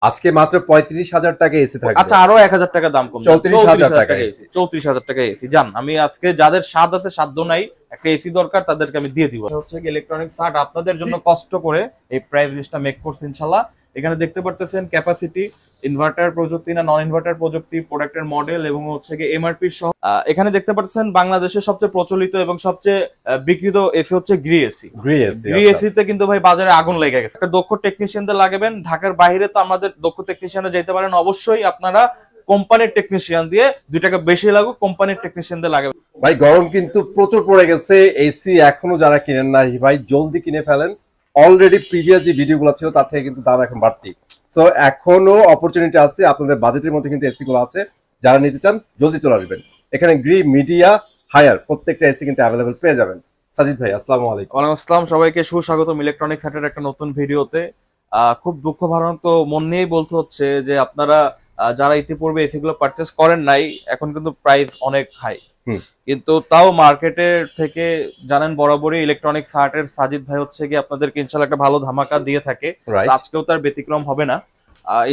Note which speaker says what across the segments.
Speaker 1: আজকে মাত্র ৩৫,০০০ টাকা এসি থাকবে।
Speaker 2: আচ্ছা, আরো ১,০০০ টাকা দাম কম,
Speaker 1: ৩৪,০০০ টাকা এসি।
Speaker 2: ৩৪,০০০ টাকা এসি। জান, আমি আজকে যাদের স্বাদ আছে সাধ্য নাই একটা এসি দরকার তাদেরকে আমি দিয়ে দিব। হচ্ছে ইলেকট্রনিক শার্ট আপনাদের জন্য কষ্ট করে এই প্রাইস লিস্টটা মেক করছি ইনশাআল্লাহ। এখানে দেখতে পারতেছেন ক্যাপাসিটি, ইনভার্টার প্রযুক্তি না নন ইনভার্টার প্রযুক্তি, প্রোডাক্টের মডেল এবং হচ্ছে কি এমআরপি সহ। এখানে দেখতে পাচ্ছেন বাংলাদেশের সবচেয়ে প্রচলিত এবং সবচেয়ে বিক্রিত এসি হচ্ছে গ্রি এসি। গ্রি এসিতে কিন্তু ভাই বাজারে আগুন লেগে গেছে। একটা দক্ষ টেকনিশিয়ানদের লাগাবেন। ঢাকার বাইরে তো আমাদের দক্ষ টেকনিশিয়ানরা যেতে পারেন, অবশ্যই আপনারা কোম্পানির টেকনিশিয়ান দিয়ে 2 টাকা বেশি লাগুক কোম্পানির টেকনিশিয়ানদের লাগাবেন।
Speaker 1: ভাই গরম কিন্তু প্রচুর পড়ে গেছে, এসি এখনো যারা কিনেন নাই ভাই জলদি কিনে ফেলেন। অলরেডি প্রিভিয়াস যে ভিডিওগুলো ছিল তার থেকে কিন্তু দাম এখন বাড়তি। সো এখনো অপরচুনিটি আছে, আপনাদের বাজেটের মধ্যে কিন্তু এসি গুলো আছে, যারা নিতে চান জলদি চলে আসবেন। এখানে গ্রি, মিডিয়া, হায়ার প্রত্যেকটা এসি কিন্তু অ্যাভেলেবল পেয়ে যাবেন। সাজিদ ভাই আসসালামু আলাইকুম।
Speaker 2: ওয়ালাইকুম আসসালাম, সবাইকে সুস্বাগতম ইলেকট্রনিক হাটের একটা নতুন ভিডিওতে। খুব দুঃখ ভারান্ত মন নিয়েই বলতে হচ্ছে যে আপনারা যারা ইতিপূর্বে এসি গুলো পারচেস করেন নাই, এখন কিন্তু প্রাইস অনেক হাই। কিন্তু তাও মার্কেটের থেকে জানেন বরাবরই ইলেকট্রনিক শার্টের সাজিদ ভাই হচ্ছে কি আপনাদেরকে ইনশাল্লাহ একটা ভালো ধামাকা দিয়ে থাকে। আজকেও তার ব্যতিক্রম হবে না।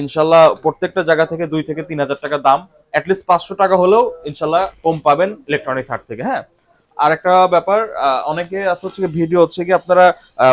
Speaker 2: ইনশাল্লাহ প্রত্যেকটা জায়গা থেকে 2 থেকে 3,000 টাকা দাম, অ্যাটলিস্ট 500 টাকা হলেও ইনশাল্লাহ কম পাবেন ইলেকট্রনিক শার্ট থেকে। হ্যাঁ, আর একটা ব্যাপার, অনেকে হচ্ছে ভিডিও হচ্ছে কি আপনারা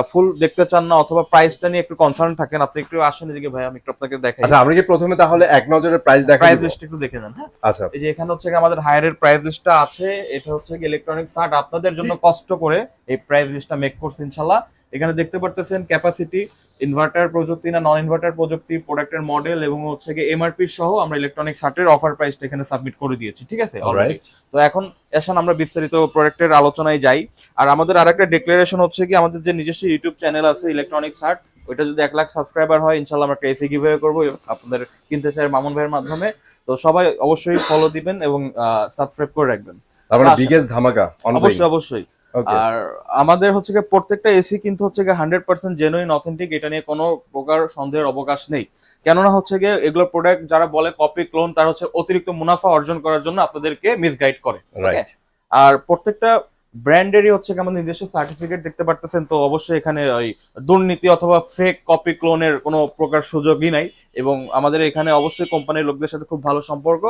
Speaker 2: ফুল দেখতে চান না অথবা প্রাইসটা নিয়ে একটু কনসার্ন থাকেন, আপনি একটু আসেন এদিকে ভাই, আমি একটু আপনাকে দেখাই।
Speaker 1: আচ্ছা, আমরা কি প্রথমে তাহলে এক নজরে প্রাইস দেখাই,
Speaker 2: প্রাইস লিস্ট একটু দেখে নেন। হ্যাঁ,
Speaker 1: আচ্ছা।
Speaker 2: এই যে এখানে হচ্ছে আমাদের হায়ারের প্রাইস লিস্টটা আছে। এটা হচ্ছে ইলেকট্রনিক শার্ট আপনাদের জন্য কষ্ট করে এই প্রাইস লিস্টটা মেক করছি ইনশাআল্লাহ। এখানে দেখতে পারতেছেন ক্যাপাসিটি, ইনভার্টার প্রযুক্তি না নন ইনভার্টার প্রযুক্তি, প্রোডাক্টের মডেল এবং হচ্ছে কি এমআরপি সহ আমরা ইলেকট্রনিক শার্টের অফার প্রাইসটা এখানে সাবমিট করে দিয়েছি। ঠিক আছে অলরেডি। তো এখন এসন আমরা বিস্তারিত প্রোডাক্টের আলোচনায় যাই। আর আমাদের আরেকটা ডিক্লারেশন হচ্ছে কি, আমাদের যে নিজস্ব ইউটিউব চ্যানেল আছে ইলেকট্রনিক শার্ট, ওইটা যদি 1 লাখ সাবস্ক্রাইবার হয় ইনশাআল্লাহ আমরা একটা এসি গিভঅ্যাওয়ে করব আপনাদের কিনতে চাই মামুন ভাইয়ের মাধ্যমে। তো সবাই অবশ্যই ফলো দিবেন এবং সাবস্ক্রাইব করে রাখবেন।
Speaker 1: আমরা বিগেস্ট ধামাকা
Speaker 2: অবশ্যই অবশ্যই। আর আমাদের হচ্ছে প্রত্যেকটা এসি কিন্তু হচ্ছে 100% জেনুইন অথেন্টিক, এটা নিয়ে কোনো প্রকার সন্দেহের অবকাশ নেই। কেননা হচ্ছে গিয়ে এগুলো প্রোডাক্ট যারা বলে কপি ক্লোন, তারা হচ্ছে অতিরিক্ত মুনাফা অর্জন করার জন্য আপনাদেরকে মিসগাইড করে। আর প্রত্যেকটা ব্র্যান্ডেরই হচ্ছে আমাদের নিজস্ব সার্টিফিকেট দেখতে পারতেছেন। তো অবশ্যই এখানে ওই দুর্নীতি অথবা ফেক কপি ক্লোনের কোনো প্রকার সুযোগই নাই এবং আমাদের এখানে অবশ্যই কোম্পানির লোকদের সাথে খুব ভালো সম্পর্ক।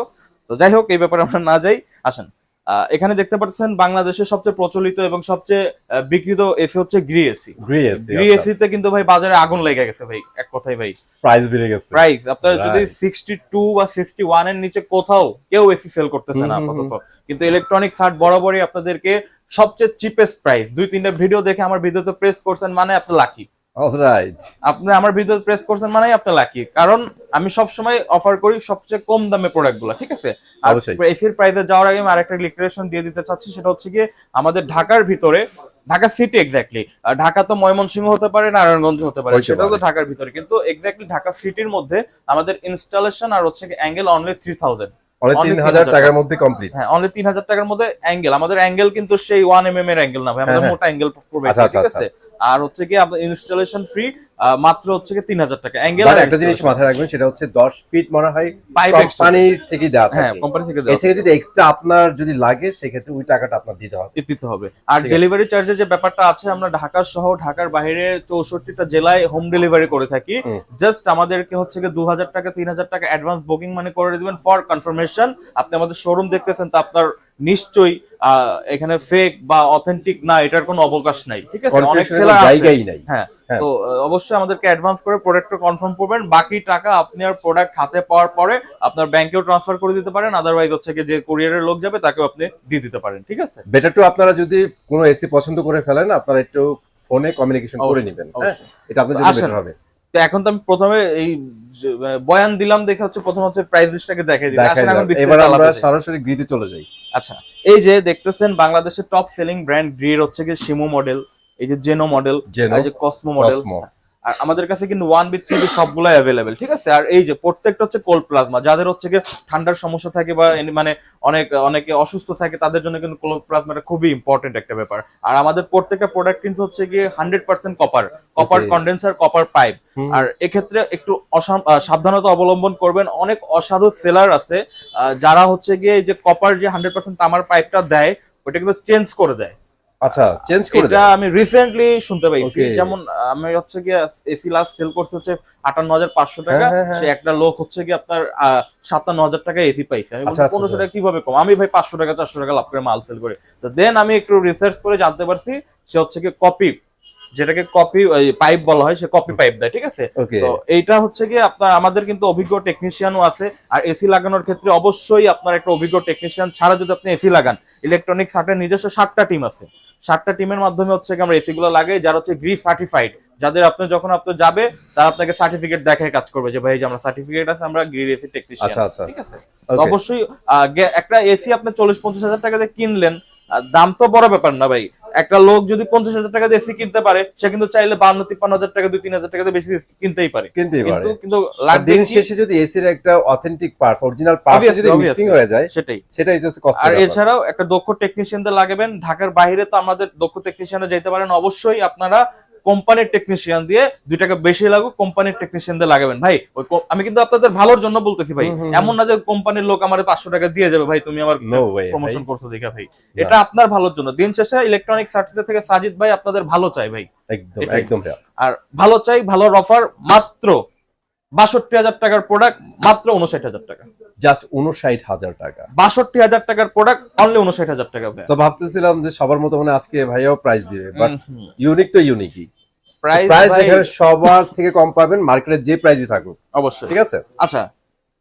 Speaker 2: তো যাই হোক, এই ব্যাপারে আমরা না যাই, আসেন। এখানে দেখতে পাচ্ছেন বাংলাদেশের সবচেয়ে প্রচলিত এবং সবচেয়ে বিক্রিত এসি হচ্ছে গ্রি এসি। গ্রি এসিতে কিন্তু ভাই বাজারে আগুন লেগে গেছে ভাই, এক কথাই ভাই
Speaker 1: প্রাইস বেড়ে গেছে।
Speaker 2: প্রাইস আপনার যদি 62 বা 61 এর নিচে কোথাও কেউ এসি সেল করতেছে না আপাতত। কিন্তু ইলেকট্রনিক শার্ট বরাবরই আপনাদেরকে সবচেয়ে চিপেস্ট প্রাইস। 2-3টা ভিডিও দেখে আমার ভিডিওতে প্রেস করছেন মানে আপনি লাকি।
Speaker 1: অলরাইট,
Speaker 2: আপনি আমার ভিডিও প্রেস করছেন মানে আপনি লাকি, কারণ আমি সব সময় অফার করি সবচেয়ে কম দামে প্রোডাক্টগুলো। ঠিক আছে, আর এসির প্রাইসে যাওয়ার আগে আমি আরেকটা ডিক্লারেশন দিয়ে দিতে চাচ্ছি, সেটা হচ্ছে কি আমাদের ঢাকার ভিতরে, ঢাকা সিটি এক্স্যাক্টলি, ঢাকা তো ময়মনসিংহ হতে পারে, নারায়ণগঞ্জ হতে পারে, সেটা তো ঢাকার ভিতরে, কিন্তু এক্স্যাক্টলি ঢাকা সিটির মধ্যে আমাদের ইনস্টলেশন আর হচ্ছে অ্যাঙ্গেল অনলি 3000,
Speaker 1: 3000 টাকার মধ্যে কমপ্লিট।
Speaker 2: হ্যাঁ, অনলি 3000 টাকার মধ্যে অ্যাঙ্গেল। আমাদের অ্যাঙ্গেল কিন্তু সেই 1 mm এর অ্যাঙ্গেল না ভাই, আমাদের মোটা অ্যাঙ্গেল পড়বে। ঠিক আছে, আর হচ্ছে কি আপনাদের ইনস্টলেশন ফ্রি মাত্র হচ্ছে 3000 টাকা অ্যাঙ্গেল। আর একটা জিনিস
Speaker 1: মাথায় রাখবেন, সেটা হচ্ছে 10 ফিট মনে হয় কোম্পানি থেকে দেওয়া থাকে।
Speaker 2: হ্যাঁ, কোম্পানি থেকে দেওয়া।
Speaker 1: এর থেকে যদি এক্সট্রা আপনার যদি লাগে সেক্ষেত্রে ওই টাকাটা আপনার দিতে হবে।
Speaker 2: আর ডেলিভারি চার্জের যে ব্যাপারটা আছে, আমরা ঢাকা সহ ঢাকার বাইরে 64টা জেলায় হোম ডেলিভারি করে থাকি। জাস্ট আমাদেরকে হচ্ছে 2000 টাকা 3000 টাকা অ্যাডভান্স বুকিং মানে করে দিবেন ফর কনফার্মেশন। আপনি আমাদের শোরুম দেখতেছেন, তো আপনার নিশ্চয়ই এখানে ফেক বা অথেন্টিক না এটার কোনো অবকাশ নাই। ঠিক আছে, অনেক সেলার জায়গাই নাই। হ্যাঁ, তো অবশ্যই আমাদেরকে অ্যাডভান্স করে প্রোডাক্টটা কনফার্ম করবেন। বাকি টাকা আপনি আর প্রোডাক্ট হাতে পাওয়ার পরে আপনার ব্যাংকেও ট্রান্সফার করে দিতে পারেন, আদারওয়াইজ হচ্ছে যে কুরিয়ারের লোক যাবে তাকেও আপনি দিয়ে দিতে পারেন। ঠিক আছে,
Speaker 1: বেটার টু আপনারা যদি কোনো এসি পছন্দ করে ফেলেন, আপনারা একটু ফোনে কমিউনিকেশন করে নেবেন। এটা আপনাদের জন্য বেটার হবে।
Speaker 2: তো এখন তো আমি প্রথমে এই বয়ান দিলাম দেখে হচ্ছে প্রথম হচ্ছে প্রাইস লিস্টটাকে দেখাই দিই। আসলে এখন
Speaker 1: এবার আমরা সরাসরি গ্রিতে চলে যাই।
Speaker 2: আচ্ছা, এই যে দেখতেছেন বাংলাদেশের টপ সেলিং ব্র্যান্ড গ্রির হচ্ছে কি শিমু মডেল, এই যে জেনো মডেল, এই যে কসমো মডেল। আর আমাদের কাছে কিন্তু 1B3 সবগুলাই অ্যাভেলেবেল। ঠিক আছে, আর এই যে প্রত্যেকটা হচ্ছে কোল্ড প্লাজমা, যাদের হচ্ছে কি ঠান্ডার সমস্যা থাকে বা মানে অনেকে অসুস্থ থাকে তাদের জন্য কিন্তু কোল্ড প্লাজমাটা খুবই ইম্পর্টেন্ট একটা ব্যাপার। আর আমাদের প্রত্যেকটা প্রোডাক্ট কিন্তু হচ্ছে গিয়ে 100% কপার কন্ডেন্সার, কপার পাইপ। আর এক্ষেত্রে একটু সাবধানতা অবলম্বন করবেন। অনেক অসাধু সেলার আছে যারা হচ্ছে গিয়ে এই যে কপার যে 100% তামার পাইপটা দেয় ওটা কিন্তু চেঞ্জ করে দেয়।
Speaker 1: আচ্ছা, চেঞ্জ করে
Speaker 2: এটা
Speaker 1: দেন।
Speaker 2: আমি রিসেন্টলি শুনতে পাইছি,
Speaker 1: Okay.
Speaker 2: যেমন আমি হচ্ছে গিয়ে এসি লাস্ট সেল করছে হচ্ছে 58,500 টাকা,
Speaker 1: হ্যাঁ, হ্যাঁ।
Speaker 2: সে একটা লোক হচ্ছে গিয়ে আপনার 57,000 টাকা এসি পাইছে। আমি বলছি
Speaker 1: আচ্ছা, আচ্ছা,
Speaker 2: 1500 টাকা কিভাবে কম, আমি ভাই 500 টাকা 400 টাকা লাভ করে মাল সেল করি। তো দেন আমি একটু রিসার্চ করে জানতে পারছি সে হচ্ছে গিয়ে কপি, যেটাকে কপি পাইপ বলা হয়, সে কপি পাইপ দেয়, ঠিক আছে।
Speaker 1: ওকে।
Speaker 2: তো এইটা হচ্ছে গিয়ে আপনার আমাদের কিন্তু অভিজ্ঞ টেকনিশিয়ানও আছে, আর এসি লাগানোর ক্ষেত্রে অবশ্যই আপনার একটা অভিজ্ঞ টেকনিশিয়ান ছাড়া যদি আপনি এসি লাগান, ইলেকট্রনিক সার্টের নিজস্ব 7টা টিম আছে, 7টা টিমের মাধ্যমে হচ্ছে গিয়ে আমরা এসি গুলো লাগাই, যারা হচ্ছে গ্রি সার্টিফাইড, যাদের আপনি যখন আপনি যাবে তারা আপনাকে সার্টিফিকেট দেখায় কাজ করবে যে ভাই যে আমরা সার্টিফিকেট আছে, আমরা গ্রি এসি টেকনিশিয়ান,
Speaker 1: আচ্ছা, আচ্ছা।
Speaker 2: ঠিক আছে। তো
Speaker 1: Okay.
Speaker 2: অবশ্যই একটা এসি আপনি 40-50 হাজার টাকা দিয়ে কিনলেন, দাম তো বড় ব্যাপার না ভাই। একটা লোক যদি 50,000 টাকা দিয়ে এসি কিনতে পারে, সে কিন্তু চাইলে 52-53 হাজার টাকা 2-3 হাজার টাকা দিয়ে বেশি কিনতেই পারে,
Speaker 1: কিনতেই পারে।
Speaker 2: কিন্তু
Speaker 1: আর
Speaker 2: লাগবে
Speaker 1: দিন
Speaker 2: কি?
Speaker 1: শেষে যদি এসির একটা authentic part, original part
Speaker 2: Obviously,
Speaker 1: যদি
Speaker 2: obviously.
Speaker 1: মিসিং হয়ে যায়,
Speaker 2: সেটাই।
Speaker 1: সেটাই হচ্ছে কষ্ট।
Speaker 2: আর এছাড়াও একটা দক্ষ টেকনিশিয়ানদের লাগাবেন। ঢাকার বাইরে তো আমাদের দক্ষ টেকনিশিয়ানে যেতে পারেন, অবশ্যই আপনারা কোম্পানির টেকনিশিয়ান দিয়ে 2 টাকা বেশি লাগুক কোম্পানির টেকনিশিয়ানদের লাগাবেন ভাই। আমি কিন্তু আপনাদের ভালোর জন্য বলতেছি ভাই, এমন না যে কোম্পানির লোক আমার 500 টাকা দিয়ে যাবে ভাই তুমি আমার
Speaker 1: No way,
Speaker 2: প্রমোশন
Speaker 1: ভাই।
Speaker 2: করছো দেখা ভাই। এটা আপনার ভালোর জন্য। দিন শেষে ইলেকট্রনিক সার্টিফিকেট থেকে সাজিদ ভাই আপনাদের ভালো চাই ভাই,
Speaker 1: একদম
Speaker 2: এটাই।
Speaker 1: একদম।
Speaker 2: আর ভালো চাই, ভালোর অফার মাত্র 62,000 টাকার প্রোডাক্ট মাত্র 59,000 টাকা,
Speaker 1: জাস্ট 59,000 টাকা।
Speaker 2: 62,000 টাকার প্রোডাক্ট অনলি 59,000 টাকা ভাই।
Speaker 1: তো ভাবতেছিলাম যে সবার মতো মানে আজকে ভাইয়াও প্রাইস দিবে, বাট ইউনিক তো ইউনিকই। প্রাইস
Speaker 2: প্রাইস
Speaker 1: এখানে সবার থেকে কম পাবেন, মার্কেটে যে প্রাইসই থাকুক,
Speaker 2: অবশ্যই,
Speaker 1: ঠিক আছে।
Speaker 2: আচ্ছা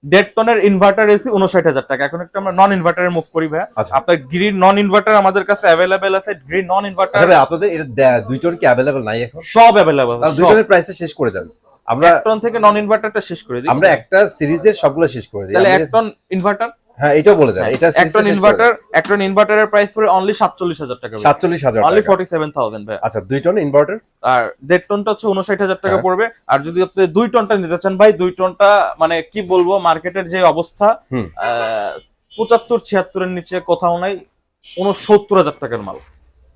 Speaker 2: 1.5 টনের ইনভার্টার এসি 59,000 টাকা। এখন একটা আমরা নন ইনভার্টারে মুভ করি ভাই।
Speaker 1: আচ্ছা।
Speaker 2: আপনার গ্রিন নন ইনভার্টার আমাদের কাছে অ্যাভেলেবেল আছে, গ্রিন নন ইনভার্টার
Speaker 1: আচ্ছা ভাই, আপনাদের এটা 2 টন কি অ্যাভেলেবল নাই এখন?
Speaker 2: সব অ্যাভেলেবেল।
Speaker 1: তাহলে 2 টনের প্রাইসটা শেষ করে দেন। আমরা
Speaker 2: 1 টন থেকে নন ইনভার্টারটা শেষ করে দিই।
Speaker 1: আমরা একটা সিরিজের সবগুলো শেষ করে দিই।
Speaker 2: তাহলে 1 টন ইনভার্টার,
Speaker 1: হ্যাঁ এটাও বলে দেন। এটা
Speaker 2: 1 টন ইনভার্টার, 1 টন ইনভার্টারের প্রাইস পড়ে অনলি 47,000 টাকা,
Speaker 1: 47,000
Speaker 2: অনলি
Speaker 1: টাকা।
Speaker 2: 47,000 ভাই।
Speaker 1: আচ্ছা 2 টন ইনভার্টার
Speaker 2: আর 1.5 টনটা হচ্ছে 59,000 টাকা
Speaker 1: হ্যাঁ।
Speaker 2: পড়বে। আর যদি আপনি 2 টনটা নিতে চান ভাই, 2 টনটা মানে কি বলবো, মার্কেটের যে অবস্থা 75-76 এর নিচে কোথাও নাই, 69,000 টাকার মাল।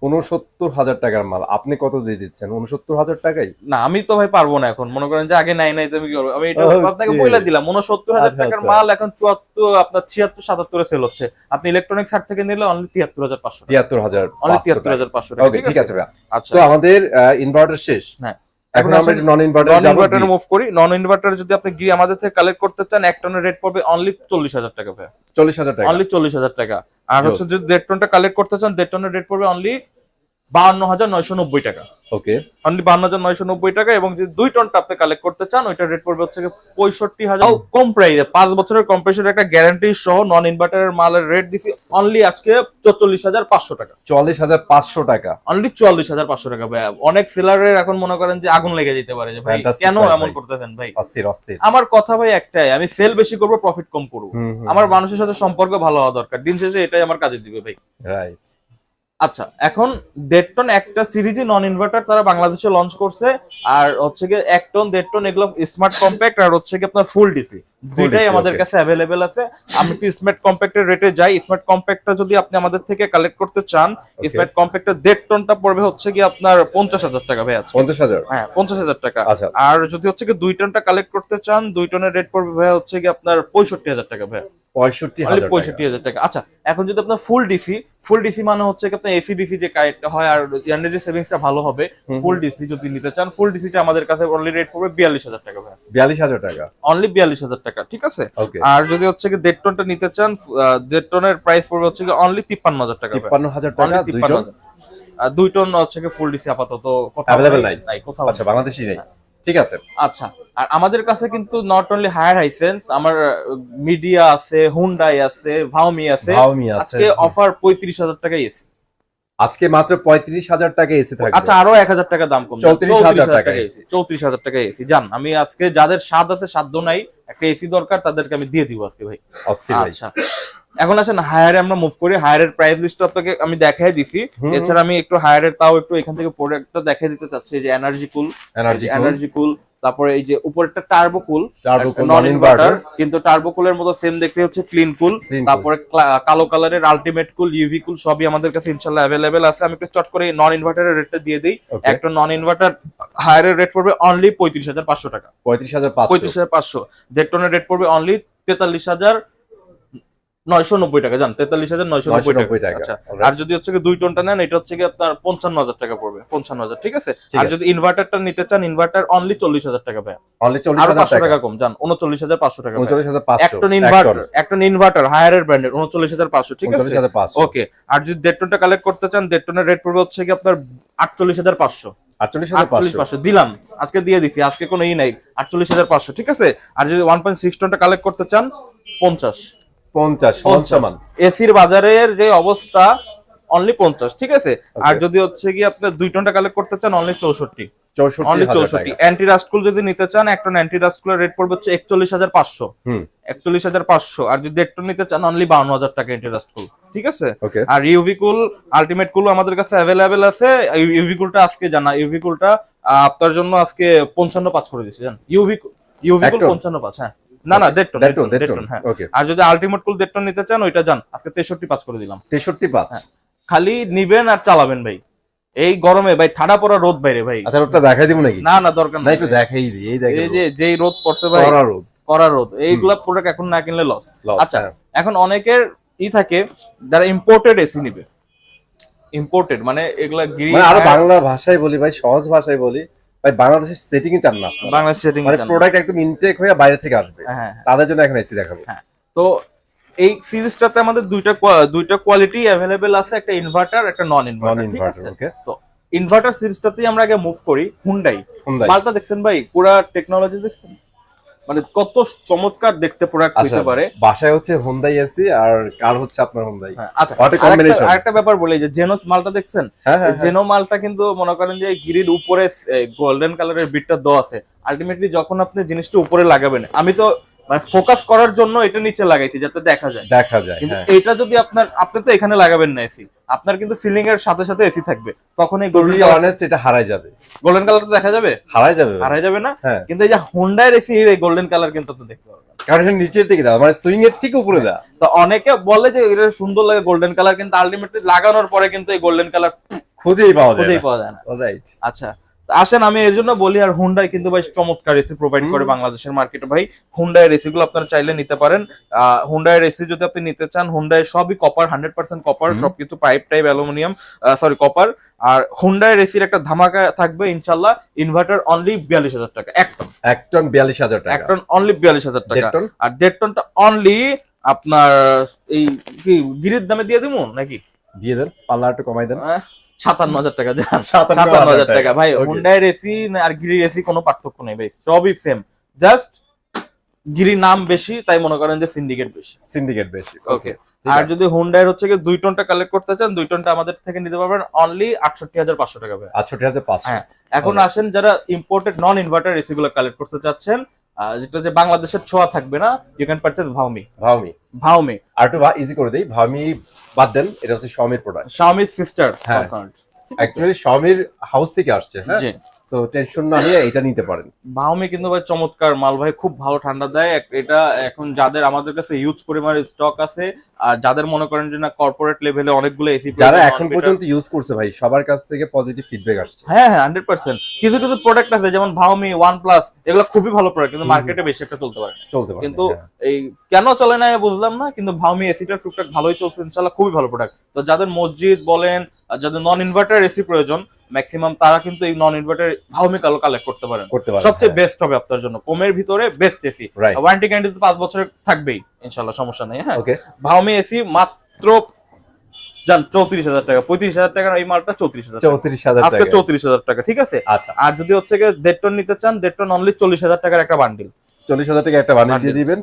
Speaker 1: 69,000 টাকার মাল আপনি কত দিয়ে দিচ্ছেন? 69,000 টাকাই?
Speaker 2: না আমি তো ভাই পারবো না এখন, মনে করেন যে আগে নাই নাই তুমি কি করবো, আমি এটা
Speaker 1: Okay.
Speaker 2: আপনাকে বলে দিলাম 69,000
Speaker 1: আচ্ছা,
Speaker 2: টাকার
Speaker 1: আচ্ছা।
Speaker 2: মাল এখন 74 আপনার 76-77 এ সেল হচ্ছে। আপনি ইলেকট্রনিক সাইট থেকে নিলে অনলি 73,500 টাকা,
Speaker 1: 73,000।
Speaker 2: অনলি 73,500 টাকা।
Speaker 1: ওকে, ঠিক আছে ভাই।
Speaker 2: আচ্ছা
Speaker 1: সো আমাদের ইনভার্টার শেষ।
Speaker 2: হ্যাঁ,
Speaker 1: এখন আমরা নন ইনভার্টার
Speaker 2: নন
Speaker 1: যাব।
Speaker 2: ইনভার্টারে মুভ করি। নন ইনভার্টারে যদি আপনি গিয়ে আমাদের থেকে কালেক্ট করতে চান, 1 টনের রেট পড়বে অনলি 40,000 টাকা ভাই,
Speaker 1: 40,000 টাকা।
Speaker 2: অনলি 40,000 টাকা। আর
Speaker 1: Yes.
Speaker 2: হচ্ছে যদি 1.5 টনটা কালেক্ট করতে চান, 1.5 টনের রেট পড়বে অনলি 52,990 টাকা,
Speaker 1: ওকে,
Speaker 2: অনলি 52,990 টাকা। এবং যদি 2 টনটা আপনি কালেক্ট করতে চান, ওইটার রেট পড়বে হচ্ছে 65,000, কম প্রাইসে 5 বছরের কম্প্রেসর একটা গ্যারান্টি সহ নন ইনভার্টারের মালের রেট দিছি অনলি আজকে 44,500 টাকা,
Speaker 1: 44,500 টাকা।
Speaker 2: অনলি 44,500 টাকা ভাই। অনেক সেলারের এখন মনে করেন যে আগুন লেগে যেতে পারে যে ভাই
Speaker 1: Fantastic
Speaker 2: কেন
Speaker 1: price
Speaker 2: এমন
Speaker 1: ভাই।
Speaker 2: করতেছেন ভাই।
Speaker 1: অস্থির অস্থির।
Speaker 2: আমার কথা ভাই একটাই, আমি সেল বেশি করব, প্রফিট কম করব। আমার মানুষের সাথে সম্পর্ক ভালো হওয়া দরকার, দিন শেষে এটাই আমার কাজে দিবে ভাই।
Speaker 1: রাইট।
Speaker 2: আচ্ছা এখন 1.5 টন একটা সিরিজে নন ইনভার্টার তারা বাংলাদেশে লঞ্চ করছে, আর হচ্ছে গিয়ে 1 টন 1.5 টন এগুলো স্মার্ট কম্প্যাক্ট, আর হচ্ছে গিয়ে আপনার ফুল ডিসি, দুইটাই
Speaker 1: DC,
Speaker 2: আমাদের
Speaker 1: okay.
Speaker 2: কাছে অ্যাভেলেবেল আছে। আমি একটু স্মার্ট কম্প্যাক্টের রেটে যাই। স্মার্ট কম্প্যাক্টটা যদি আপনি আমাদের থেকে কালেক্ট করতে চান, স্মার্ট কম্প্যাক্টের 1.5 টনটা পড়বে হচ্ছে গিয়ে আপনার 50,000 টাকা ভাই আছে।
Speaker 1: 50,000?
Speaker 2: হ্যাঁ 50,000 টাকা।
Speaker 1: আচ্ছা।
Speaker 2: আর যদি হচ্ছে গিয়ে 2 টনটা কালেক্ট করতে চান, 2 টনের রেট পড়বে ভাই হচ্ছে গিয়ে আপনার 65,000 টাকা ভাই,
Speaker 1: 65,000 টাকা।
Speaker 2: 65,000 টাকা। আচ্ছা এখন যদি আপনার ফুল ডিসি মানে হচ্ছে কি আপনার এসি ডিসি যে কানেক্টটা হয় আর এনার্জি সেভিংসটা ভালো হবে, ফুল ডিসি যদি নিতে চান, ফুল ডিসিটা আমাদের কাছে অনলি রেট পড়বে 42,000 টাকা ভাই,
Speaker 1: 42,000 টাকা।
Speaker 2: অনলি 42,000 টাকা, ঠিক আছে।
Speaker 1: ওকে।
Speaker 2: আর যদি হচ্ছে কি 1.5 টনটা নিতে চান, 1.5 টনের প্রাইস পড়বে হচ্ছে কি অনলি 53,000 টাকা ভাই,
Speaker 1: 53,000 টাকা।
Speaker 2: Only
Speaker 1: 2 ton
Speaker 2: 53,000। আর 2 টন হচ্ছে কি ফুল ডিসি আপাতত কোথাও
Speaker 1: Available নাই?
Speaker 2: নাই কোথাও।
Speaker 1: আচ্ছা, বাংলাদেশি নেই, ঠিক আছে।
Speaker 2: আচ্ছা আর আমাদের কাছে কিন্তু নট অনলি হায়ার হাইসেন্স, আমার মিডিয়া আছে, হুন্ডাই আছে, ভাওমি আছে।
Speaker 1: ভাওমি আছে।
Speaker 2: আজকে অফার 35,000 টাকা এসি,
Speaker 1: আজকে মাত্র 35,000 টাকা এসি থাকবে।
Speaker 2: আচ্ছা আরো 1,000 টাকা দাম কম,
Speaker 1: 34,000 টাকা
Speaker 2: এসি, 34,000 টাকা এসি। জান আমি আজকে যাদের স্বাদ আছে সাধ্য নাই একটা এসি দরকার তাদেরকে আমি দিয়ে দিব আজকে ভাই।
Speaker 1: অস্থির ভাই।
Speaker 2: আচ্ছা এখন আসেন হায়ারে আমরা মুভ করি। হায়ারের প্রাইস লিস্ট আপনাকে আমি দেখাই দিছি। এছাড়া আমি একটু হায়ারের তাও একটু এখান থেকে প্রোডাক্টটা দেখাই দিতে চাচ্ছি, যে এনার্জি কুল, তারপরে এই যে উপরেরটা টার্বো কুল নন ইনভার্টার, কিন্তু টার্বো কুলের মতো সেম দেখতে হচ্ছে ক্লিন কুল। তারপরে কালো কালারের আলটিমেট কুল, ইউভি কুল সবই আমাদের কাছে ইনশাআল্লাহ अवेलेबल আছে। আমি একটু চট করে নন ইনভার্টারের রেটটা দিয়ে দেই। একটা নন ইনভার্টার হায়ারের রেট পড়বে অনলি 35,500 টাকা,
Speaker 1: 35,500।
Speaker 2: 35,500। 1.5 টনের রেট পড়বে অনলি 43,000 990 টাকা জান, 43,990 টাকা। আচ্ছা, আর যদি হচ্ছে 2 টনটা নেন এটা হচ্ছে আপনার 55,000 টাকা পড়বে, 55,000, ঠিক আছে। আর যদি ইনভার্টারটা নিতে চান, ইনভার্টার অনলি 40,000 টাকা ভাই,
Speaker 1: অনলি
Speaker 2: 40,000 টাকা কম জান, 39,500 টাকা।
Speaker 1: 39,500
Speaker 2: একটা ইনভার্টার হায়ার ব্র্যান্ডের 39,500, ঠিক আছে।
Speaker 1: 39,500
Speaker 2: ওকে, আর যদি 1.5 টনটা কালেক্ট করতে চান, 1.5 টনের রেট পড়বে হচ্ছে কি আপনার 48,500।
Speaker 1: 48,500
Speaker 2: দিলাম, আজকে দিয়ে দিছি, আজকে কোনো নাই, 48,500, ঠিক আছে। আর যদি 1.6 টনটা কালেক্ট করতে চান 50
Speaker 1: সমান
Speaker 2: এসির বাজারের যে অবস্থা, অনলি 50, ঠিক আছে। আর যদি হচ্ছে কি আপনার 2 টনটা কালেক্ট করতে চান অনলি 64, অনলি 64। অ্যান্টি রাস্টকুল যদি নিতে চান, 1 টন অ্যান্টি রাস্টকুলের রেট পড়বে হচ্ছে 41,500, 41,500। আর যদি 1 টন নিতে চান অনলি 52,000 টাকা অ্যান্টি রাস্টকুল, ঠিক আছে। আর ইউভি কুল, আলটিমেট কুল আমাদের কাছে অ্যাভেলেবেল আছে। ইউভি কুলটা আজকে জানা, ইউভি কুলটা আপনার জন্য আজকে 55,500 করে দিচ্ছি জান। ইউভি কুল 55,500, হ্যাঁ। না 1.5 টন, হ্যাঁ। আর যদি আলটিমেট কুল 1.5 টন নিতে চান ওইটা জান, আজকে 63,500 করে দিলাম।
Speaker 1: 63,500
Speaker 2: খালি নিবেন আর চালাবেন ভাই, এই গরমে ভাই, ঠাডা পড়া রোদ বাইরে ভাই।
Speaker 1: আচ্ছা, রোদটা দেখাই দিব নাকি?
Speaker 2: না দরকার নাই,
Speaker 1: একটু দেখাই দিই। এই দেখেন,
Speaker 2: এই যে যেই রোদ পড়ছে ভাই, কড়া রোদ, এইগুলা প্রোডাক্ট এখন না কিনলে লস। আচ্ছা, এখন অনেকের থাকে যারা ইম্পোর্টেড এসি নিবে, ইম্পোর্টেড মানে এগুলা
Speaker 1: আরো বাংলা ভাষায় বলি ভাই, সহজ ভাষায় বলি ভাই, বাংলাদেশের সেটিং এ চান না,
Speaker 2: বাংলাদেশ সেটিং
Speaker 1: মানে প্রোডাক্ট একদম ইনটেক হয়ে বাইরে থেকে আসবে, তাদের জন্য এখন এসি দেখাবো।
Speaker 2: তো এই সিরিজটাতে আমাদের দুইটা কোয়ালিটি अवेलेबल আছে, একটা ইনভার্টার, একটা নন ইনভার্টার। ওকে, তো ইনভার্টার সিরিজটাতেই আমরা আগে মুভ করি। হুন্ডাই মালটা দেখছেন ভাই, পুরো টেকনোলজি দেখছেন, মানে কত চমৎকার দেখতে প্রোডাক্ট হতে পারে।
Speaker 1: বাসায় হচ্ছে হুন্ডাই এসি আর কার হচ্ছে আপনার হুন্ডাই।
Speaker 2: আচ্ছা, আরেকটা ব্যাপার বলি, যে জেনোস মালটা দেখছেন, জেনো মালটা কিন্তু মনে করেন যে গিরির উপরে গোল্ডেন কালারের বিটটা দেওয়া আছে। আলটিমেটলি যখন আপনি জিনিসটা উপরে লাগাবেন, আমি তো মানে ফোকাস করার জন্য এটা নিচে লাগাইছি যাতে দেখা যায়। কিন্তু এটা যদি আপনি তো এখানে লাগাবেন না এসি, আপনার কিন্তু সিলিং এর সাথে সাথে এসি থাকবে, তখন এই
Speaker 1: এটা হারায় যাবে,
Speaker 2: গোল্ডেন কালারটা দেখা যাবে, হারায় যাবে না। কিন্তু এই যে হোন্ডার এসি এই গোল্ডেন কালার কিন্তু আপনি দেখতে পারবেন,
Speaker 1: কারণ এটা নিচের দিকে দাও, মানে সুইং এর ঠিক উপরে দাও।
Speaker 2: তো অনেকে বলে যে এটা সুন্দর লাগে গোল্ডেন কালার, কিন্তু আলটিমেটলি লাগানোর পরে কিন্তু এই গোল্ডেন কালার খুঁজেই পাওয়া যায় না। আচ্ছা, আসেন আমি এর জন্য বলি। আর হুন্ডাই কিন্তু ভাই চমৎকার এসি প্রোভাইড করে বাংলাদেশের মার্কেটে ভাই। হুন্ডাই এসি গুলো আপনারা চাইলে নিতে পারেন। হুন্ডাই এসি যদি আপনি নিতে চান, হুন্ডাই সবই কপার, 100% কপার, সবকিছু pipe type aluminium, sorry copper. আর হুন্ডাই এসির একটা ধামাকা থাকবে ইনশাআল্লাহ, ইনভার্টার অনলি 42,000 টাকা, এক টন 42,000 টাকা, এক টন অনলি 42,000 টাকা। আর 1.5 টনটা অনলি আপনার এই কি গিরির দামে দিয়ে দেবো নাকি?
Speaker 1: দিয়ে দেন, পাল্লা একটু কমাই দেন,
Speaker 2: 57,000 টাকা। 57,000 টাকা ভাই। হুন্ডাই এসি আর গিরির এসি কোনো পার্থক্য নেই ভাই, সবই সেম, জাস্ট গিরির নাম বেশি তাই মনে করেন যে সিন্ডিকেট বেশি। ওকে, আর যদি হুন্ডাই হচ্ছে 2 টনটা কালেক্ট করতে চান, 2 টনটা আমাদের থেকে নিতে পারবেন অনলি 68,500 টাকা ভাই।
Speaker 1: 68,500।
Speaker 2: হ্যাঁ, এখন আসেন যারা ইম্পোর্টেড নন ইনভার্টার এসি গুলো কালেক্ট করতে চাচ্ছেন, যেটা যে বাংলাদেশের ছোঁয়া থাকবে না, ইউ ক্যান পারচেজ ভাউমি।
Speaker 1: আর একটু ইজি করে দেই, ভাউমি বাদ দেন, এটা হচ্ছে শাওমির প্রোডাক্ট,
Speaker 2: শাওমির সিস্টার,
Speaker 1: অ্যাকচুয়ালি শাওমির হাউস থেকে আসছে। হ্যাঁ, সো টেনশন না নিয়ে এটা নিতে পারেন।
Speaker 2: ভাউমি কিন্তু ভাই চমৎকার মাল ভাই, খুব ভালো ঠান্ডা দেয়। এটা এখন যাদের আমাদের কাছে ইউজ পরিমাণের স্টক আছে, আর যাদের মনে করেন যে না কর্পোরেট লেভেলে অনেকগুলো এসি
Speaker 1: যারা এখন পর্যন্ত ইউজ করছে ভাই, সবার কাছ থেকে পজিটিভ ফিডব্যাক আসছে।
Speaker 2: হ্যাঁ 100%। কিছু প্রোডাক্ট আছে যেমন ভাউমি, OnePlus, এগুলো খুবই ভালো প্রোডাক্ট, কিন্তু মার্কেটে বেশি একটা চলতে পারে, কিন্তু এই কেন চলে না বুঝলাম না। কিন্তু ভাউমি এসিটা টুকটাক ভালোই চলছে ইনশাআল্লাহ, খুবই ভালো প্রোডাক্ট। তো যাদের মসজিদ বলেন, আর যাদের নন ইনভার্টার এসি প্রয়োজন ম্যাক্সিমাম, তারা কিন্তু এই নন ইনভার্টার ভাউমি কালেক্ট করতে পারেন। সবচেয়ে বেস্ট হবে আপনার জন্য, কমের ভিতরে বেস্ট এসি। ওয়ারেন্টি গ্যারান্টি তো 5 বছরের থাকবেই ইনশাআল্লাহ, সমস্যা নেই। হ্যাঁ, ভাউমি এসি মাত্র জান 34,000 টাকা, 35,000 টাকার এই মালটা 34,000 আজকে 34,000 টাকা, ঠিক আছে। আর যদি হচ্ছে 1.5 টন নিতে চান, 1.5 টন অনলি 40,000 টাকার একটা বান্ডিল,
Speaker 1: 40,000 টাকা একটা বান্ডিল দিয়ে দিবেন।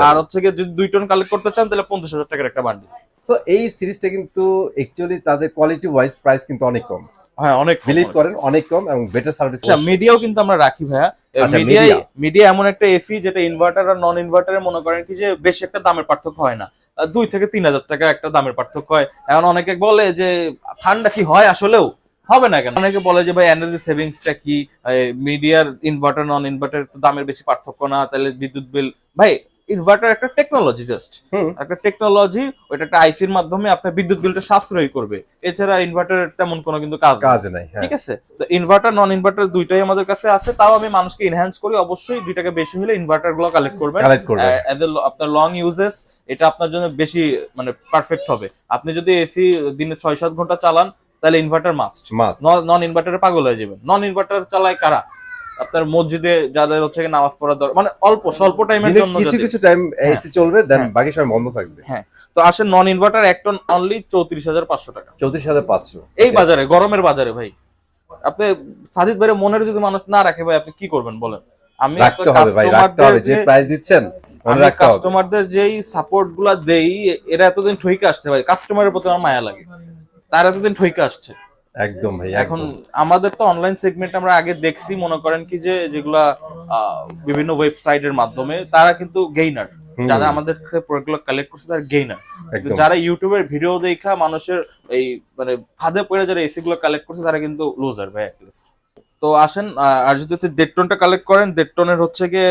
Speaker 2: আর হচ্ছে যদি 2 টন কালেক্ট করতে চান তাহলে 50,000 টাকার একটা বান্ডিল।
Speaker 1: সো এই সিরিজটা কিন্তু অ্যাকচুয়ালি তাদের কোয়ালিটি ওয়াইজ প্রাইস কিন্তু অনেক কম।
Speaker 2: হ্যাঁ, অনেক
Speaker 1: বিলিভ করেন, অনেক কম এবং বেটার সার্ভিস।
Speaker 2: আচ্ছা, মিডিয়াও কিন্তু আমরা রাখি ভাইয়া। মিডিয়া এমন একটা এসি যেটা ইনভার্টার আর নন ইনভার্টারে মনে করেন কি যে বেশি একটা দামের পার্থক্য হয় না, 2 থেকে 3,000 টাকা একটা দামের পার্থক্য হয়। এখন অনেকে বলে যে ঠান্ডা কি হয়, আসলেও হবে না কেন। অনেকে বলে যে ভাই এনার্জি সেভিংসটা কি, মিডিয়ার ইনভার্টার নন ইনভার্টার তো দামের বেশি পার্থক্য না, তাহলে বিদ্যুৎ বিল। ভাই ইনভার্টার একটা টেকনোলজি, জাস্ট
Speaker 1: হুম।
Speaker 2: একটা টেকনোলজি, ওইটা একটা আইসির মাধ্যমে আপনার বিদ্যুৎ বিলটা সাশ্রয়ী করবে। এছাড়া ইনভার্টারের তেমন কোনো কিন্তু কাজ নেই।
Speaker 1: কাজ নাই, হ্যাঁ।
Speaker 2: ঠিক আছে, তো ইনভার্টার নন ইনভার্টার দুইটাই আমাদের কাছে আছে। তাও আমি মানুষকে এনহ্যান্স করি, অবশ্যই 2 টাকা বেশি হলে ইনভার্টার গুলো কালেক্ট করবেন।
Speaker 1: কালেক্ট করবেন।
Speaker 2: আপনার লং ইউজেস এটা আপনার জন্য বেশি মানে পারফেক্ট হবে। আপনি যদি এসি দিনে 6-7 ঘন্টা চালান তাহলে ইনভার্টার মাস্ট।
Speaker 1: মাস্ট।
Speaker 2: নন ইনভার্টারে পাগল হয়ে যাবেন। নন ইনভার্টার চালায় কারা? আপনার মসজিদে যাদের হচ্ছে কি নামাজ পড়ার দরকার, মানে অল্প স্বল্প টাইমের
Speaker 1: দিনে
Speaker 2: জন্য
Speaker 1: কিছু
Speaker 2: যদি-
Speaker 1: কিছু টাইম
Speaker 2: হ্যাঁ।
Speaker 1: এসি চলবে, দেন
Speaker 2: হ্যাঁ।
Speaker 1: বাকি সময় বন্ধ থাকবে।
Speaker 2: হ্যাঁ, তো আসেন নন ইনভার্টার এক টন অনলি 34,500 টাকা
Speaker 1: 34,500
Speaker 2: এই বাজারে, গরমের বাজারে ভাই। আপনি সাজিদ ভাইয়ের মনের যদি মানুষ না রাখে ভাই, আপনি কি করবেন বলেন? আমি
Speaker 1: রাখতে হবে ভাই, রাখতে হবে। যে প্রাইস দিচ্ছেন মনে রাখতে হবে।
Speaker 2: কাস্টমারদের যেই সাপোর্ট গুলা দেই, এরা এতদিন ঠইকে আসছে ভাই, কাস্টমারের প্রতি আমার মায়া লাগে। তারা এতদিন ঠইকে আসছে।
Speaker 1: একদম ভাই,
Speaker 2: এখন
Speaker 1: এখন
Speaker 2: আমাদের তো অনলাইন সেগমেন্ট আমরা আগে দেখছি, মনে করেন কি যে যেগুলা বিভিন্ন ওয়েবসাইটের মাধ্যমে তারা কিন্তু গেইনার, যারা আমাদের প্রোডাক্টগুলো কালেক্ট করছে তারা গেইনার।
Speaker 1: একদম।
Speaker 2: যারা ইউটিউবের ভিডিও দেখা মানুষের এই মানে ফাঁদে পড়ে যারা এসি গুলো কালেক্ট করছে তারা কিন্তু লুজার ভাই অ্যাটলিস্ট। তো আসেন, আর যদি 1.5 টনটা কালেক্ট করেন, 1.5 টনের হচ্ছে গিয়ে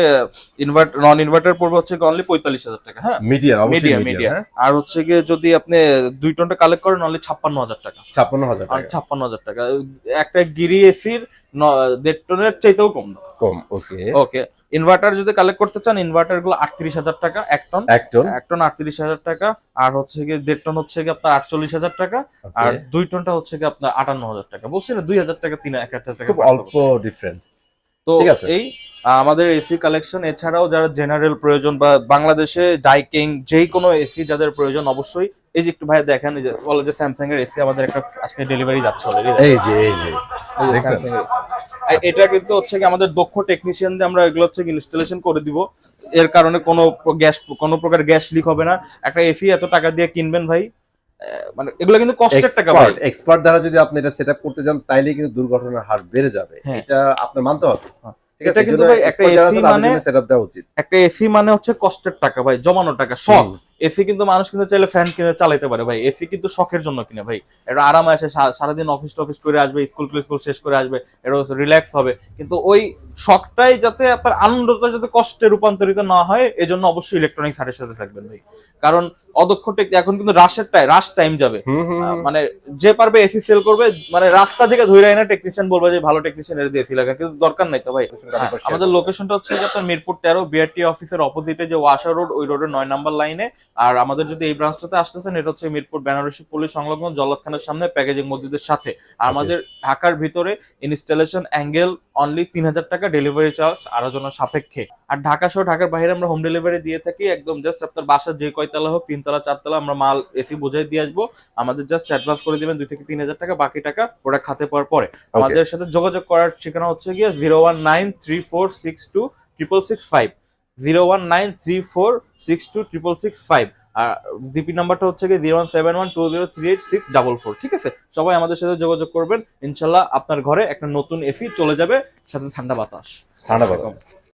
Speaker 2: নন ইনভার্টার পড়বে হচ্ছে অনলি 45,000 টাকা। হ্যাঁ,
Speaker 1: মিডিয়াম, অবশ্যই
Speaker 2: মিডিয়া
Speaker 1: মিডিয়াম। হ্যাঁ,
Speaker 2: আর হচ্ছে গিয়ে যদি আপনি 2 টনটা কালেক্ট করেন অনলি 56,000 টাকা।
Speaker 1: 56,000
Speaker 2: আর
Speaker 1: টাকা
Speaker 2: 56,000 টাকা একটা গিরি এসির 1.5 টনের চাইতেও কম না।
Speaker 1: কম। ওকে,
Speaker 2: ওকে, ইনভার্টার যদি কালেক্ট করতে চান, ইনভার্টার গুলো 38,000 টাকা এক টন।
Speaker 1: এক টন।
Speaker 2: 38,000 টাকা। আর হচ্ছে গিয়ে 1.5 টন হচ্ছে গিয়ে আপনার 48,000 টাকা। আর 2 টনটা হচ্ছে গিয়ে আপনার 58,000 টাকা। বলছি না 2,000 টাকা 1,000 টাকা
Speaker 1: খুব অল্প ডিফারেন্স।
Speaker 2: তো
Speaker 1: ঠিক আছে।
Speaker 2: এই আমাদের এসি কালেকশন, এছাড়াও যারা জেনারেল প্রয়োজন বা বাংলাদেশে ডাইকিং যেই কোনো এসি যাদের প্রয়োজন, অবশ্যই এই যে একটু ভাই দেখেন, এই যে বলে যে স্যামসাং এর এসি আমাদের একটা আজকে ডেলিভারি যাচ্ছে অলরেডি।
Speaker 1: এই যে দেখছেন?
Speaker 2: Samsung এর AC আর এটা কিন্তু হচ্ছে কি আমাদের দক্ষ টেকনিশিয়ান দিয়ে আমরা এগুলো হচ্ছে ইনস্টলেশন করে দিব। এর কারণে কোনো প্রকার গ্যাস লিক হবে না। একটা এসি এত টাকা দিয়ে কিনবেন ভাই, মানে এগুলো কিন্তু কষ্টের টাকা ভাই।
Speaker 1: এক্সপার্ট দ্বারা যদি আপনি এটা সেটআপ করতে যান, তাইলে কিন্তু দুর্ঘটনার হার বেড়ে যাবে।
Speaker 2: হ্যাঁ।
Speaker 1: এটা আপনার মানতে হবে। ঠিক আছে,
Speaker 2: এটা কিন্তু ভাই একটা এসি মানে
Speaker 1: সেটআপ দেওয়া উচিত।
Speaker 2: একটা এসি মানে হচ্ছে কষ্টের টাকা ভাই, জমানো টাকা, শখ। এসি কিন্তু মানুষ কিন্তু চাইলে ফ্যান কিনে চালাতে পারে ভাই, এসি কিন্তু শখের জন্য কিনে ভাই। এটা আরামে আসে, সারাদিন অফিস টফিস করে আসবে, স্কুল শেষ করে আসবে, এটা রিল্যাক্স হবে। কিন্তু ওই শখটাই যাতে আপনার আনন্দটা যাতে কষ্টে রূপান্তরিত না হয়, এজন্য অবশ্যই ইলেকট্রনিক্স হাটের সাথে থাকবেন ভাই। কারণ অদক্ষ এখন কিন্তু রাশ টাইম যাবে। মানে যে পারবে এসি সেল করবে, মানে রাস্তা থেকে ধরে আইনা টেকনিশিয়ান বলবে যে ভালো টেকনিশিয়ান এর দিয়ে এসি লাগা, কিন্তু দরকার নাই তো ভাই। আমাদের লোকেশনটা হচ্ছে যে আপনার মিরপুর 13 বিআরটি অফিসের অপোজিটে যে ওয়াশা রোড, ওই রোডের 9 নাম্বার লাইনে। আর আমাদের যদি এই ব্রাঞ্চটাতে আসতেছেন, এটা হচ্ছে মিরপুর বেনারসি পুলিশ সংলগ্ন জল্লাদখানের সামনে প্যাকেজিং মসজিদের সাথে। আর আমাদের ঢাকার ভিতরে ইনস্টলেশন অ্যাঙ্গেল অনলি 3,000 টাকা, ডেলিভারি চার্জ আলোচনা সাপেক্ষে। আর ঢাকা সহ ঢাকার বাইরে আমরা হোম ডেলিভারি দিয়ে থাকি। একদম জাস্ট আপনার বাসা যে কয়তলা হোক, 3 তলা 4 তলা, আমরা মাল এসি বোঝাই দিয়ে আসবো। আমাদের জাস্ট অ্যাডভান্স করে দিবেন 2 থেকে 3,000 টাকা, বাকি টাকা প্রোডাক্ট হাতে পাওয়ার পরে। আমাদের সাথে যোগাযোগ করার ঠিকানা হচ্ছে গিয়ে 01934626665, 01934626665। আর জিপি নাম্বারটা হচ্ছে গিয়ে 01712038644। ঠিক আছে, সবাই আমাদের সাথে যোগাযোগ করবেন, ইনশাল্লাহ আপনার ঘরে একটা নতুন এসি চলে যাবে, সাথে ঠান্ডা বাতাস।